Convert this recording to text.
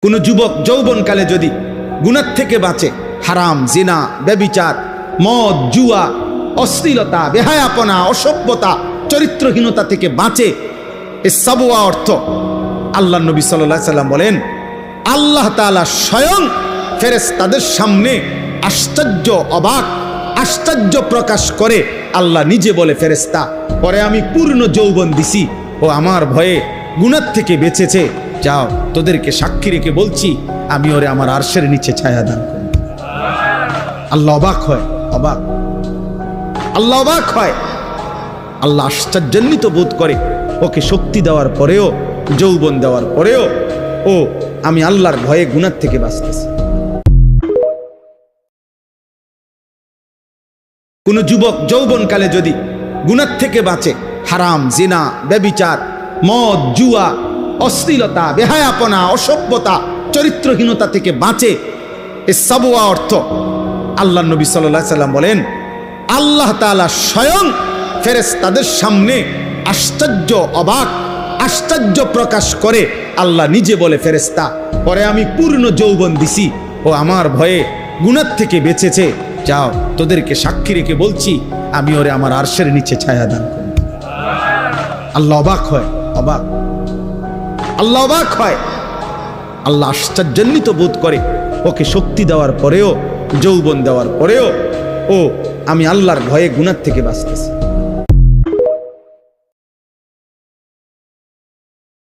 কোন যুবক যৌবনকালে যদি গুনাহ থেকে বাঁচে, হারাম, জিনা, ব্যভিচার, মদ, জুয়া, অশ্লীলতা, বেহায়াপনা, অসভ্যতা, চরিত্রহীনতা থেকে বাঁচে, এ সাবওয়া অর্থ আল্লাহ নবী সাল্লাল্লাহু আলাইহি সাল্লাম বলেন, আল্লাহ তাআলা স্বয়ং ফেরেশতাদের সামনে আশ্চর্য, অবাক, আশ্চর্য প্রকাশ করে আল্লাহ নিজে বলে, ফেরেশতা, পরে আমি পূর্ণ যৌবন দিছি, ও আমার ভয়ে গুনাহ থেকে বেঁচেছে, যাও তোদেরকে সাক্ষী রেখে বলছি, আমি ওরে আমার আরশের নিচে ছায়া দান করব। আল্লাহ অবাক হয়, অবাক, আল্লাহ অবাক হয়, আল্লাহ আশ্চর্যান্বিত বোধ করে, ওকে শক্তি দেওয়ার পরেও, যৌবন দেওয়ার পরেও ও আমি আল্লাহর ভয়ে গুনাহ থেকে বাঁচতেছে। কোন যুবক যৌবনকালে যদি গুনাহ থেকে বাঁচে, হারাম, জিনা, ব্যভিচার, মদ, জুয়া, অশ্লীলতা, বেহায়াপনা, অসভ্যতা, চরিত্রহীনতা থেকে বাঁচে, এ সাবওয়া অর্থ আল্লাহ নবী সাল্লাল্লাহু আলাইহি সাল্লাম বলেন, আল্লাহ তাআলা স্বয়ং ফেরেশতাদের সামনে আশ্চর্য, অবাক, আশ্চর্য প্রকাশ করে আল্লাহ নিজে বলে, ফেরেশতা, পরে আমি পূর্ণ যৌবন দিছি, ও আমার ভয়ে গুনাহ থেকে বেঁচেছে, যাও তোদেরকে সাক্ষী রেখে বলছি, আমি ওরে আমার আরশের নিচে ছায়া দান করব। আল্লাহ অবাক হয়, অবাক, আল্লাহ অবাক হয়, আল্লাহ আশ্চর্যান্বিত বোধ করে, ওকে শক্তি দেওয়ার পরেও, যৌবন দেওয়ার পরেও ও আমি আল্লাহর ভয়ে গুনাহ থেকে বাঁচতেছি।